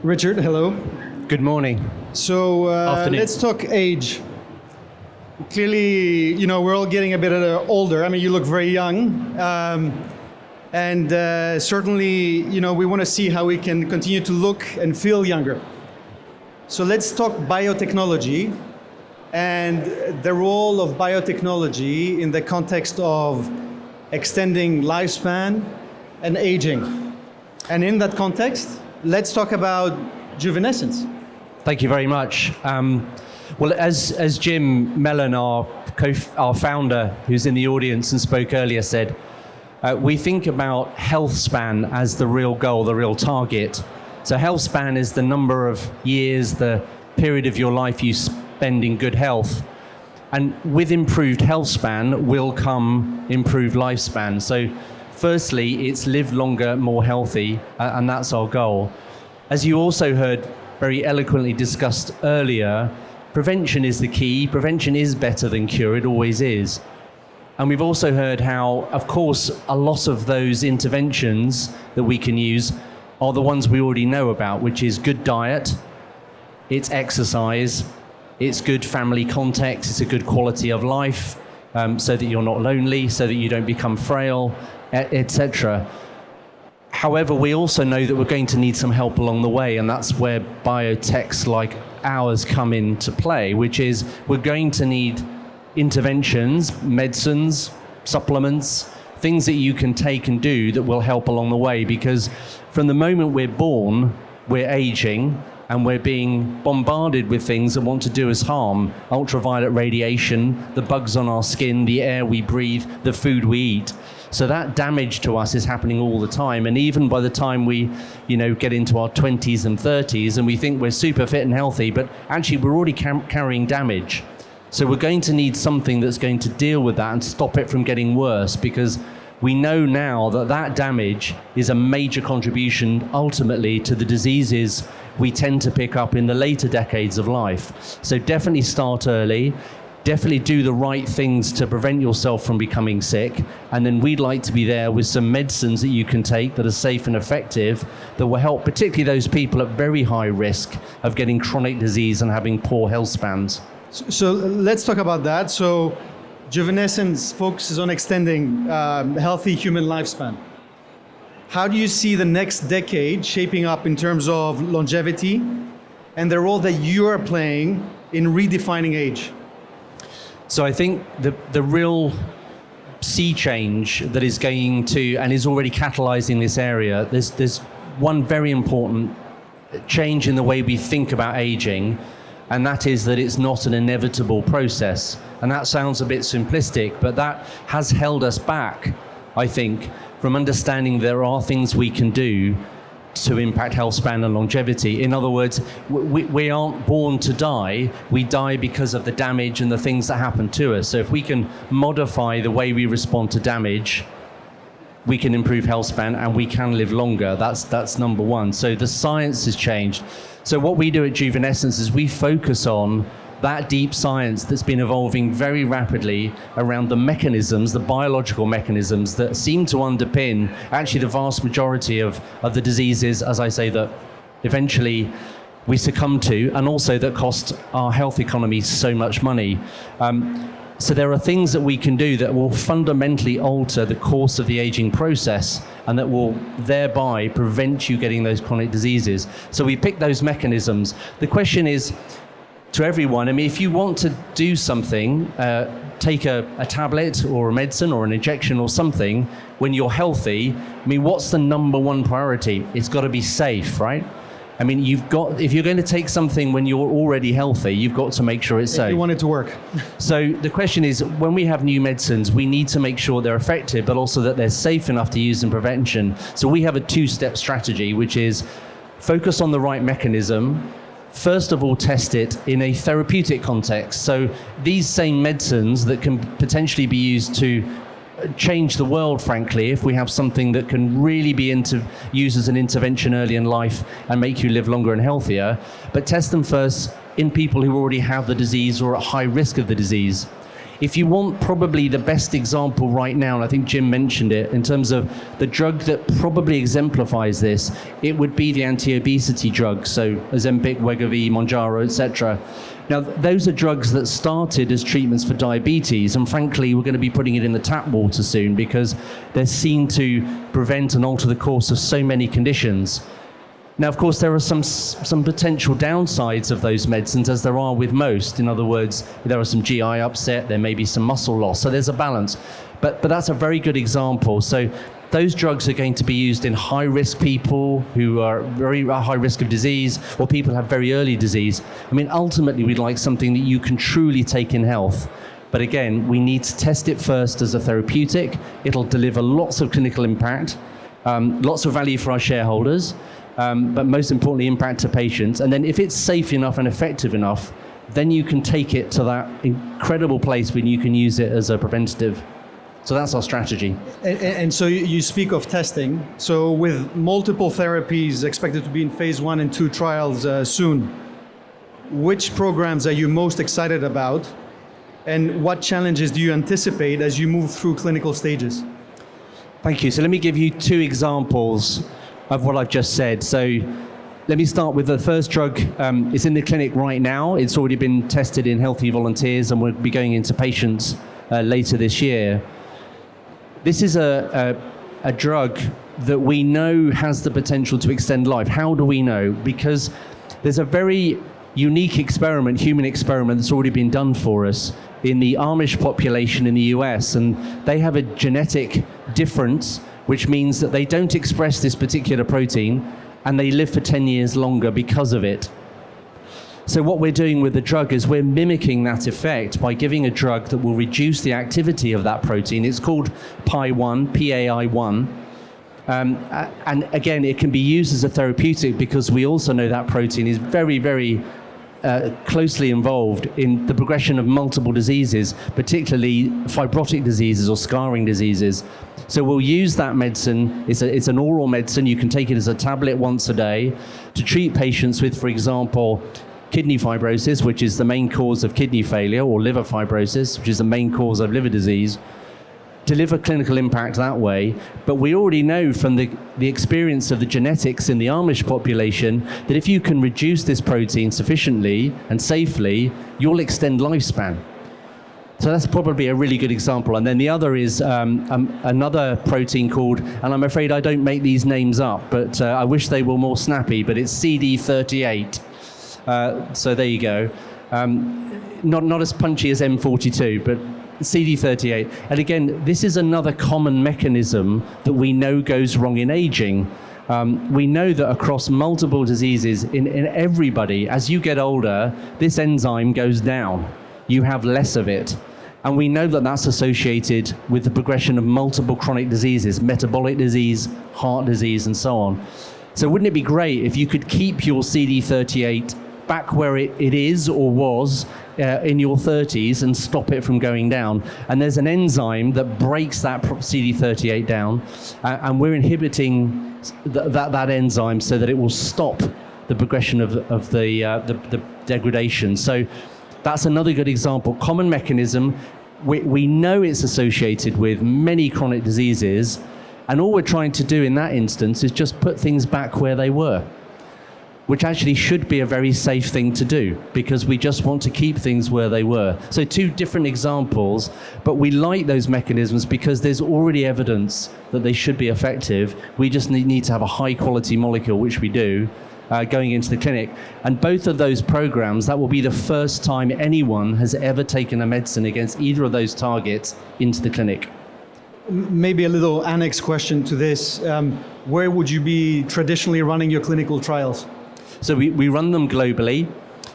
Richard, hello. Good morning. So let's talk age. Clearly, we're all getting a bit older. I mean, you look very young. And certainly, we want to see how we can continue to look and feel younger. So let's talk biotechnology and the role of biotechnology in the context of extending lifespan and aging. And in that context, let's talk about Juvenescence. Thank you very much. Well, as Jim Mellon, our founder, who's in the audience and spoke earlier, said, we think about health span as the real goal, the real target. So health span is the number of years, the period of your life you spend in good health. And with improved health span will come improved lifespan. So firstly, it's live longer, more healthy, and that's our goal. As you also heard very eloquently discussed earlier, prevention is the key. Prevention is better than cure, it always is. And we've also heard how, of course, a lot of those interventions that we can use are the ones we already know about, which is good diet, it's exercise, it's good family context, it's a good quality of life, so that you're not lonely, so that you don't become frail, etc. However, we also know that we're going to need some help along the way, and that's where biotechs like ours come into play, which is we're going to need interventions, medicines, supplements, things that you can take and do that will help along the way, because from the moment we're born, we're aging, and we're being bombarded with things that want to do us harm. Ultraviolet radiation, the bugs on our skin, the air we breathe, the food we eat. So that damage to us is happening all the time. And even by the time we, get into our 20s and 30s and we think we're super fit and healthy, but actually we're already carrying damage. So we're going to need something that's going to deal with that and stop it from getting worse, because we know now that damage is a major contribution ultimately to the diseases we tend to pick up in the later decades of life. So definitely start early. Definitely do the right things to prevent yourself from becoming sick. And then we'd like to be there with some medicines that you can take that are safe and effective that will help particularly those people at very high risk of getting chronic disease and having poor health spans. So let's talk about that. So Juvenescence focuses on extending healthy human lifespan. How do you see the next decade shaping up in terms of longevity and the role that you are playing in redefining age? So I think the real sea change that is going to, and is already catalyzing this area, there's one very important change in the way we think about aging, and that is that it's not an inevitable process. And that sounds a bit simplistic, but that has held us back, I think, from understanding there are things we can do to impact health span and longevity. In other words, we aren't born to die, we die because of the damage and the things that happen to us. So if we can modify the way we respond to damage, we can improve health span and we can live longer. That's number one. So the science has changed. So what we do at Juvenescence is we focus on that deep science that's been evolving very rapidly around the mechanisms, the biological mechanisms that seem to underpin actually the vast majority of the diseases, as I say, that eventually we succumb to, and also that cost our health economy so much money. So there are things that we can do that will fundamentally alter the course of the aging process and that will thereby prevent you getting those chronic diseases. So we pick those mechanisms. The question is, to everyone, I mean, if you want to do something, take a tablet or a medicine or an injection or something when you're healthy, I mean, what's the number one priority? It's got to be safe, right? I mean, if you're going to take something when you're already healthy, you've got to make sure it's safe. You want it to work. So the question is, when we have new medicines, we need to make sure they're effective, but also that they're safe enough to use in prevention. So we have a two-step strategy, which is focus on the right mechanism. First of all, test it in a therapeutic context. So these same medicines that can potentially be used to change the world, frankly, if we have something that can really be used as an intervention early in life and make you live longer and healthier, but test them first in people who already have the disease or at high risk of the disease. if you want probably the best example right now, and I think Jim mentioned it, in terms of the drug that probably exemplifies this, it would be the anti-obesity drugs, so Ozempic, Wegovy, Mounjaro, etc. Now, those are drugs that started as treatments for diabetes, and frankly, we're going to be putting it in the tap water soon because they're seen to prevent and alter the course of so many conditions. Now, of course, there are some potential downsides of those medicines, as there are with most. In other words, there are some GI upset, there may be some muscle loss, so there's a balance. But that's a very good example. So those drugs are going to be used in high-risk people who are very high risk of disease, or people who have very early disease. I mean, ultimately, we'd like something that you can truly take in health. But again, we need to test it first as a therapeutic. It'll deliver lots of clinical impact, lots of value for our shareholders, but most importantly, impact to patients. And then if it's safe enough and effective enough, then you can take it to that incredible place when you can use it as a preventative. So that's our strategy. And so you speak of testing. So with multiple therapies expected to be in phase 1 and 2 trials soon, which programs are you most excited about? And what challenges do you anticipate as you move through clinical stages? Thank you. So let me give you 2 examples of what I've just said. So let me start with the first drug. It's in the clinic right now. It's already been tested in healthy volunteers, and we'll be going into patients later this year. This is a drug that we know has the potential to extend life. How do we know? Because there's a very unique experiment, human experiment, that's already been done for us in the Amish population in the US, and they have a genetic difference, which means that they don't express this particular protein, and they live for 10 years longer because of it. So what we're doing with the drug is we're mimicking that effect by giving a drug that will reduce the activity of that protein. It's called PAI-1, PAI-1. And again, it can be used as a therapeutic because we also know that protein is very, very closely involved in the progression of multiple diseases, particularly fibrotic diseases or scarring diseases. So we'll use that medicine. It's an oral medicine. You can take it as a tablet once a day to treat patients with, for example, kidney fibrosis, which is the main cause of kidney failure, or liver fibrosis, which is the main cause of liver disease. Deliver clinical impact that way. But we already know from the experience of the genetics in the Amish population that if you can reduce this protein sufficiently and safely, you'll extend lifespan. So that's probably a really good example. And then the other is another protein called, and I'm afraid I don't make these names up, but I wish they were more snappy, but it's CD38. So there you go. Not as punchy as M42, but CD38. And again, this is another common mechanism that we know goes wrong in aging. We know that across multiple diseases, in everybody, as you get older, this enzyme goes down. You have less of it. And we know that that's associated with the progression of multiple chronic diseases, metabolic disease, heart disease, and so on. So wouldn't it be great if you could keep your CD38 back where it is or was in your 30s and stop it from going down? And there's an enzyme that breaks that CD38 down, and we're inhibiting that enzyme so that it will stop the progression of the degradation. So that's another good example. Common mechanism. We know it's associated with many chronic diseases, and all we're trying to do in that instance is just put things back where they were, which actually should be a very safe thing to do because we just want to keep things where they were. So 2 different examples, but we like those mechanisms because there's already evidence that they should be effective. We just need to have a high quality molecule, which we do, going into the clinic. And both of those programs, that will be the first time anyone has ever taken a medicine against either of those targets into the clinic. Maybe a little annex question to this. Where would you be traditionally running your clinical trials? So we run them globally,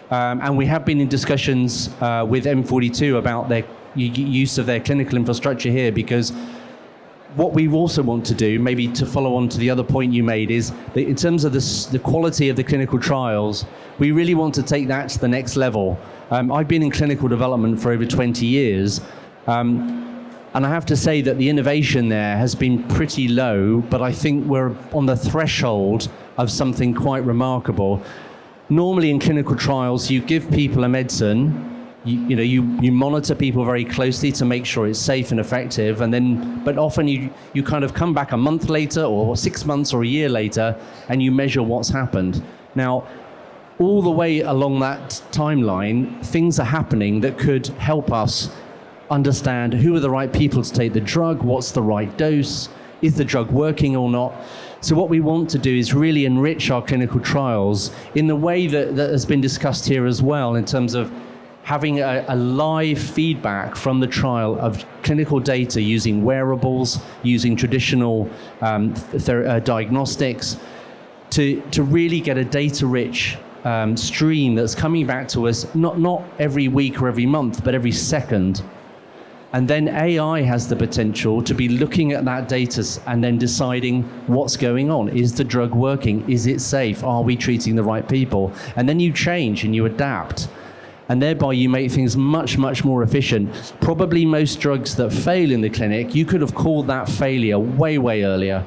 and we have been in discussions with M42 about their use of their clinical infrastructure here, because what we also want to do, maybe to follow on to the other point you made, is that in terms of the quality of the clinical trials, we really want to take that to the next level. I've been in clinical development for over 20 years, and I have to say that the innovation there has been pretty low, but I think we're on the threshold of something quite remarkable. Normally in clinical trials, you give people a medicine, you monitor people very closely to make sure it's safe and effective, but often you kind of come back a month later or 6 months or a year later and you measure what's happened. Now, all the way along that timeline, things are happening that could help us understand who are the right people to take the drug, what's the right dose, is the drug working or not. So what we want to do is really enrich our clinical trials in the way that has been discussed here as well, in terms of having a live feedback from the trial of clinical data using wearables, using traditional diagnostics, to really get a data-rich stream that's coming back to us, not every week or every month, but every second. And then AI has the potential to be looking at that data and then deciding what's going on. Is the drug working? Is it safe? Are we treating the right people? And then you change and you adapt. And thereby you make things much, much more efficient. Probably most drugs that fail in the clinic, you could have called that failure way, way earlier.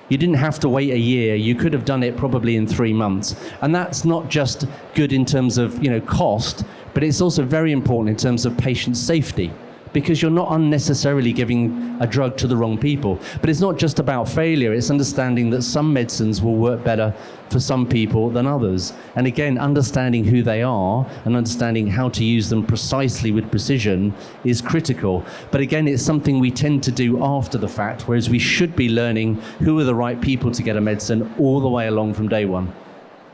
You didn't have to wait a year. You could have done it probably in 3 months. And that's not just good in terms of cost, but it's also very important in terms of patient safety, because you're not unnecessarily giving a drug to the wrong people. But it's not just about failure, it's understanding that some medicines will work better for some people than others. And again, understanding who they are and understanding how to use them precisely with precision is critical. But again, it's something we tend to do after the fact, whereas we should be learning who are the right people to get a medicine all the way along from day one.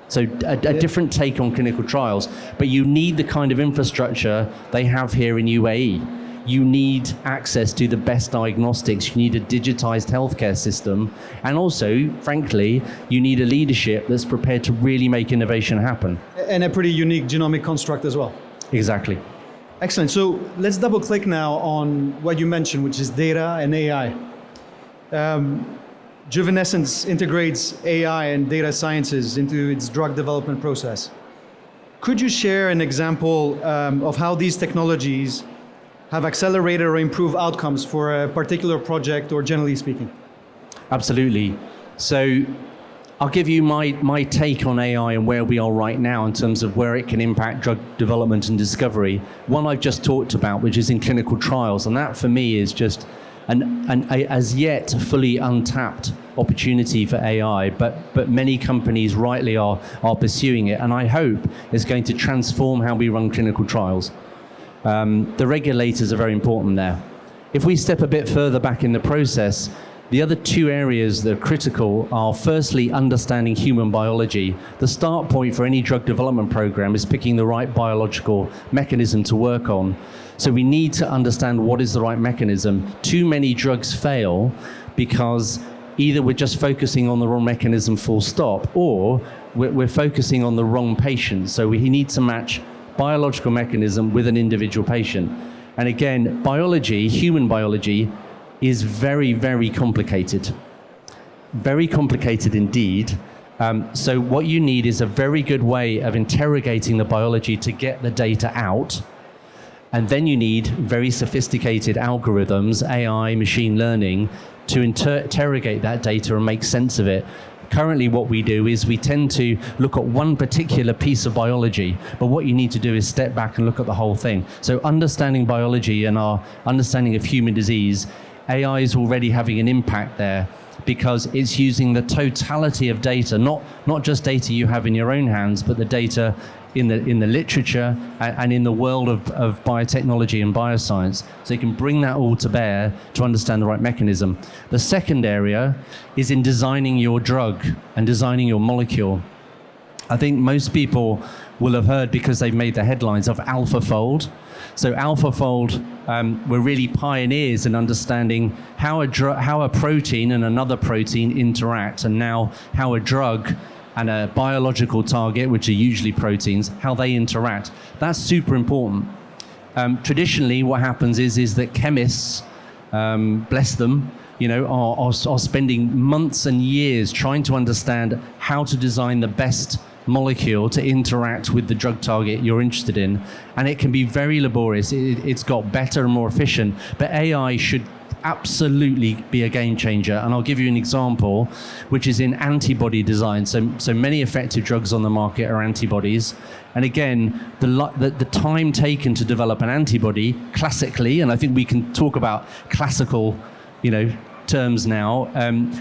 So a different take on clinical trials, but you need the kind of infrastructure they have here in UAE. You need access to the best diagnostics. You need a digitized healthcare system. And also, frankly, you need a leadership that's prepared to really make innovation happen. And a pretty unique genomic construct as well. Exactly. Excellent. So let's double click now on what you mentioned, which is data and AI. Juvenescence integrates AI and data sciences into its drug development process. Could you share an example of how these technologies have accelerated or improved outcomes for a particular project, or generally speaking? Absolutely. So I'll give you my take on AI and where we are right now in terms of where it can impact drug development and discovery. One I've just talked about, which is in clinical trials, and that for me is just an as yet fully untapped opportunity for AI, but many companies rightly are pursuing it, and I hope it's going to transform how we run clinical trials. The regulators are very important there. If we step a bit further back in the process, the other two areas that are critical are firstly understanding human biology. The start point for any drug development program is picking the right biological mechanism to work on. So we need to understand what is the right mechanism. Too many drugs fail because either we're just focusing on the wrong mechanism full stop, or we're focusing on the wrong patient. So we need to match biological mechanism with an individual patient. And again, biology, human biology, is very, very complicated. Very complicated indeed. So what you need is a very good way of interrogating the biology to get the data out. And then you need very sophisticated algorithms, AI, machine learning, to interrogate that data and make sense of it. Currently what we do is we tend to look at one particular piece of biology, but what you need to do is step back and look at the whole thing. So understanding biology and our understanding of human disease, AI is already having an impact there because it's using the totality of data, not just data you have in your own hands, but the data in the literature and in the world of biotechnology and bioscience. So you can bring that all to bear to understand the right mechanism. The second area is in designing your drug and designing your molecule. I think most people will have heard, because they've made the headlines, of AlphaFold. So AlphaFold were really pioneers in understanding how a protein and another protein interact, and now how a drug and a biological target, which are usually proteins, how they interact. That's super important. Traditionally, what happens is that chemists, bless them, are spending months and years trying to understand how to design the best molecule to interact with the drug target you're interested in. And it can be very laborious. It's got better and more efficient, but AI should absolutely be a game changer. And I'll give you an example, which is in antibody design. So many effective drugs on the market are antibodies. And again, the time taken to develop an antibody classically, and I think we can talk about classical, terms now,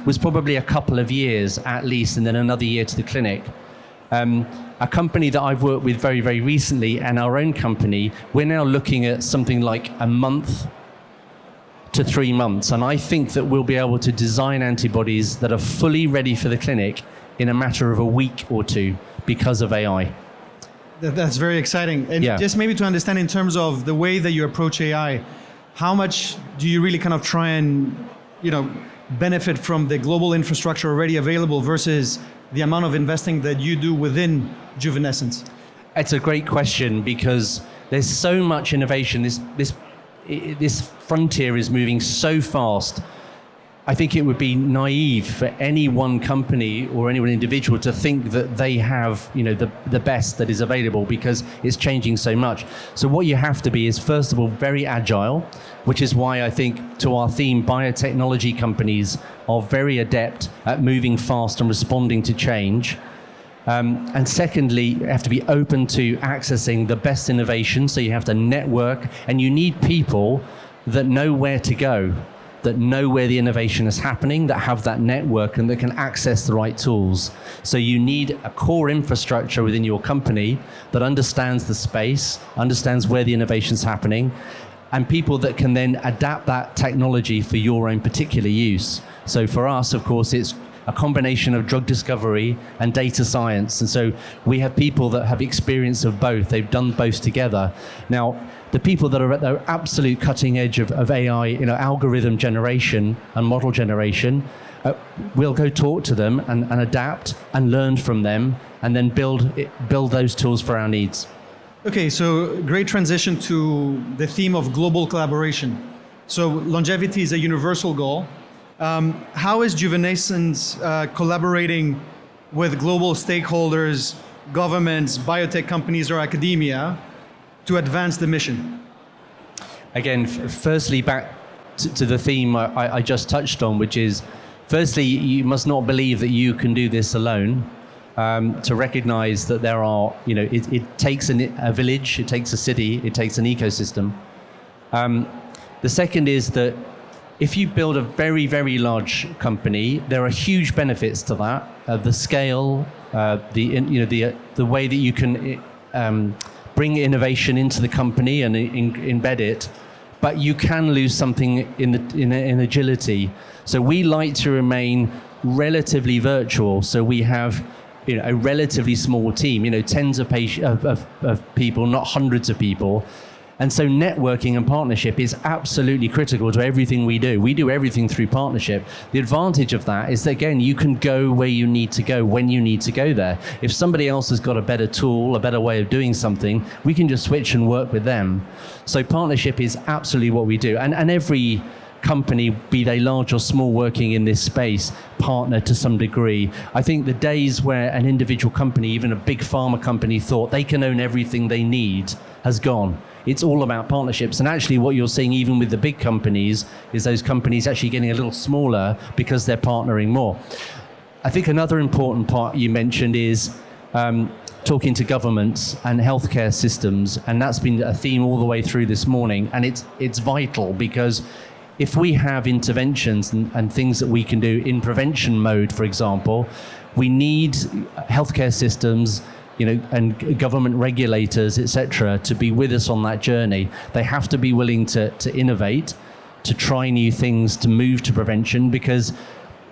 was probably a couple of years at least, and then another year to the clinic. A company that I've worked with very, very recently, and our own company, we're now looking at something like a month to 3 months. And I think that we'll be able to design antibodies that are fully ready for the clinic in a matter of a week or two because of AI. That's very exciting. And just maybe to understand in terms of the way that you approach AI, how much do you really kind of try and benefit from the global infrastructure already available versus the amount of investing that you do within Juvenescence? It's a great question because there's so much innovation. This frontier is moving so fast. I think it would be naive for any one company or any one individual to think that they have, the best that is available because it's changing so much. So what you have to be is, first of all, very agile, which is why I think, to our theme, biotechnology companies are very adept at moving fast and responding to change. And secondly, you have to be open to accessing the best innovation. So you have to network, and you need people that know where to go, that know where the innovation is happening, that have that network, and that can access the right tools. So you need a core infrastructure within your company that understands the space, understands where the innovation's happening, and people that can then adapt that technology for your own particular use. So for us, of course, it's a combination of drug discovery and data science. And so we have people that have experience of both. They've done both together. Now, the people that are at the absolute cutting edge of AI, algorithm generation and model generation, we'll go talk to them and adapt and learn from them, and then build those tools for our needs. Okay, so great transition to the theme of global collaboration. So longevity is a universal goal. How is Juvenescence collaborating with global stakeholders, governments, biotech companies, or academia to advance the mission? Again, firstly, back to the theme I just touched on, which is, firstly, you must not believe that you can do this alone. To recognize that there are, it takes a village, it takes a city, it takes an ecosystem. The second is that if you build a very, very large company, there are huge benefits to that. The scale, the way that you can bring innovation into the company and embed it, but you can lose something in agility. So we like to remain relatively virtual. So we have a relatively small team, tens of people, not hundreds of people. And so networking and partnership is absolutely critical to everything we do. We do everything through partnership. The advantage of that is that, again, you can go where you need to go when you need to go there. If somebody else has got a better tool, a better way of doing something, we can just switch and work with them. So partnership is absolutely what we do. And every company, be they large or small, working in this space, partner to some degree. I think the days where an individual company, even a big pharma company, thought they can own everything they need has gone. It's all about partnerships. And actually what you're seeing even with the big companies is those companies actually getting a little smaller because they're partnering more. I think another important part you mentioned is talking to governments and healthcare systems. And that's been a theme all the way through this morning. And it's vital, because if we have interventions and things that we can do in prevention mode, for example, we need healthcare systems, and government regulators, etc., to be with us on that journey. They have to be willing to innovate, to try new things, to move to prevention, because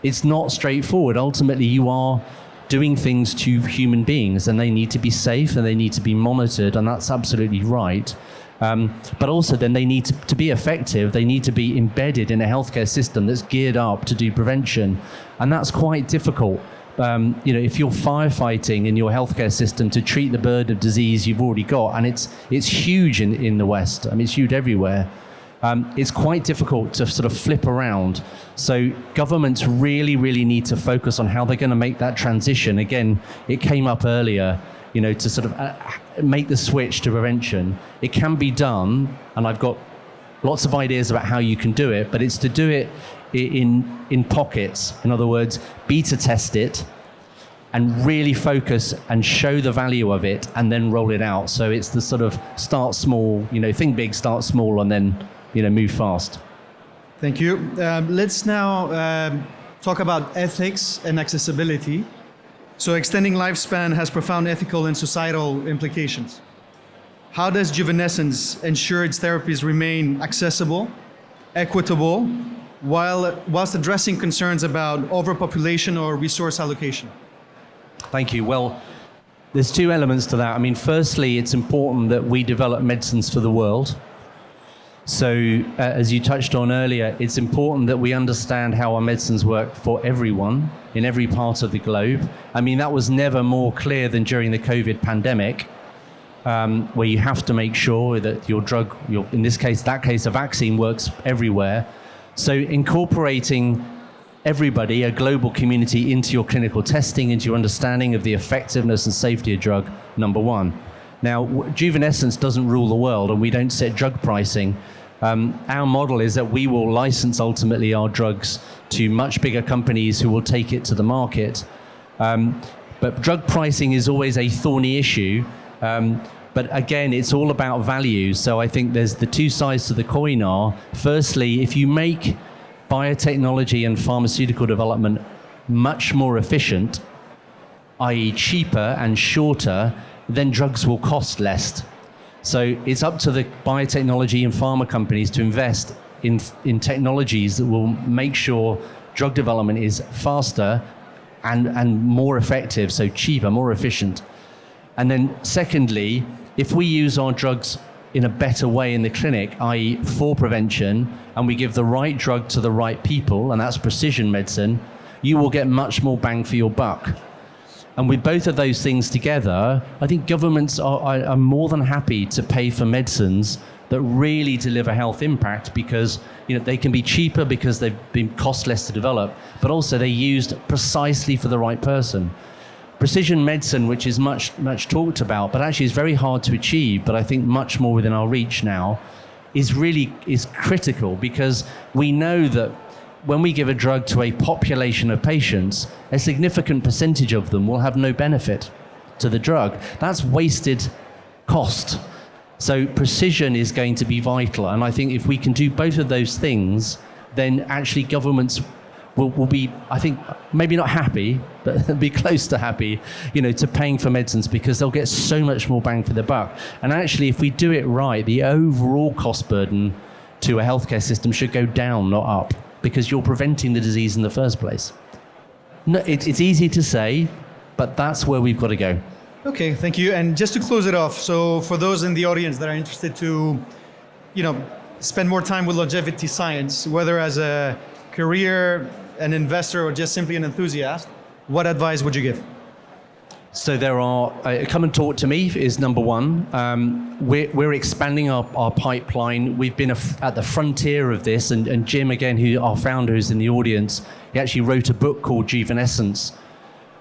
it's not straightforward. Ultimately, you are doing things to human beings, and they need to be safe and they need to be monitored, and that's absolutely right. But also then they need to be effective. They need to be embedded in a healthcare system that's geared up to do prevention, and that's quite difficult. If you're firefighting in your healthcare system to treat the burden of disease you've already got, and it's huge in the West. I mean, it's huge everywhere. It's quite difficult to sort of flip around. So governments really, really need to focus on how they're going to make that transition. Again, it came up earlier, to sort of make the switch to prevention. It can be done, and I've got lots of ideas about how you can do it, but it's to do it in pockets. In other words, beta test it and really focus and show the value of it and then roll it out. So it's the sort of start small, think big, start small, and then, move fast. Thank you. Let's now talk about ethics and accessibility. So extending lifespan has profound ethical and societal implications. How does Juvenescence ensure its therapies remain accessible, equitable, whilst addressing concerns about overpopulation or resource allocation? Thank you. Well, there's two elements to that. I mean, firstly, it's important that we develop medicines for the world. So, as you touched on earlier, it's important that we understand how our medicines work for everyone in every part of the globe. I mean, that was never more clear than during the COVID pandemic, where you have to make sure that your drug, in this case, a vaccine, works everywhere. So incorporating everybody, a global community, into your clinical testing, into your understanding of the effectiveness and safety of drug, number one. Now, Juvenescence doesn't rule the world, and we don't set drug pricing. Our model is that we will license ultimately our drugs to much bigger companies who will take it to the market. But drug pricing is always a thorny issue. But again, it's all about value. So I think there's the two sides to the coin are, firstly, if you make biotechnology and pharmaceutical development much more efficient, i.e. cheaper and shorter, then drugs will cost less. So it's up to the biotechnology and pharma companies to invest in technologies that will make sure drug development is faster and more effective, so cheaper, more efficient. And then secondly, if we use our drugs in a better way in the clinic, i.e. for prevention, and we give the right drug to the right people, and that's precision medicine, you will get much more bang for your buck. And with both of those things together, I think governments are more than happy to pay for medicines that really deliver health impact because they can be cheaper because they've been cost less to develop, but also they're used precisely for the right person. Precision medicine, which is much talked about, but actually is very hard to achieve, but I think much more within our reach now, is critical because we know that when we give a drug to a population of patients, a significant percentage of them will have no benefit to the drug. That's wasted cost. So precision is going to be vital. And I think if we can do both of those things, then actually governments will be, I think, maybe not happy, but be close to happy, to paying for medicines because they'll get so much more bang for the buck. And actually, if we do it right, the overall cost burden to a healthcare system should go down, not up, because you're preventing the disease in the first place. No, it's easy to say, but that's where we've got to go. Okay, thank you. And just to close it off, so for those in the audience that are interested to, spend more time with longevity science, whether as a career, an investor, or just simply an enthusiast, what advice would you give? So there are, come and talk to me is number one. We're expanding our pipeline. We've been at the frontier of this, and Jim, again, our founder who's in the audience, he actually wrote a book called Juvenescence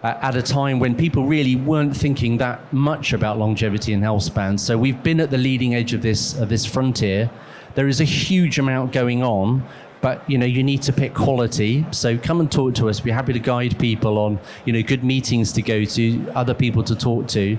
at a time when people really weren't thinking that much about longevity and health span. So we've been at the leading edge of this frontier. There is a huge amount going on, but you need to pick quality. So come and talk to us. We're happy to guide people on good meetings to go to, other people to talk to.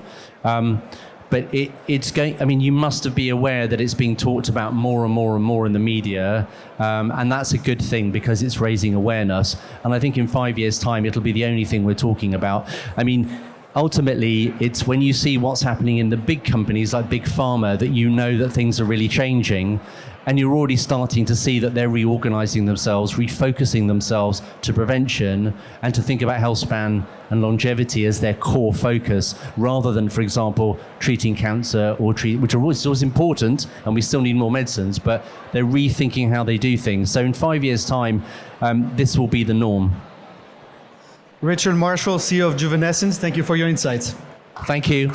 But it's going. I mean, you must be aware that it's being talked about more and more and more in the media, and that's a good thing because it's raising awareness. And I think in 5 years' time, it'll be the only thing we're talking about. I mean, ultimately, it's when you see what's happening in the big companies like Big Pharma that you know that things are really changing. And you're already starting to see that they're reorganizing themselves, refocusing themselves to prevention and to think about health span and longevity as their core focus, rather than, for example, treating cancer which are always important, and we still need more medicines, but they're rethinking how they do things. So in 5 years' time, this will be the norm. Richard Marshall, CEO of Juvenescence, thank you for your insights. Thank you.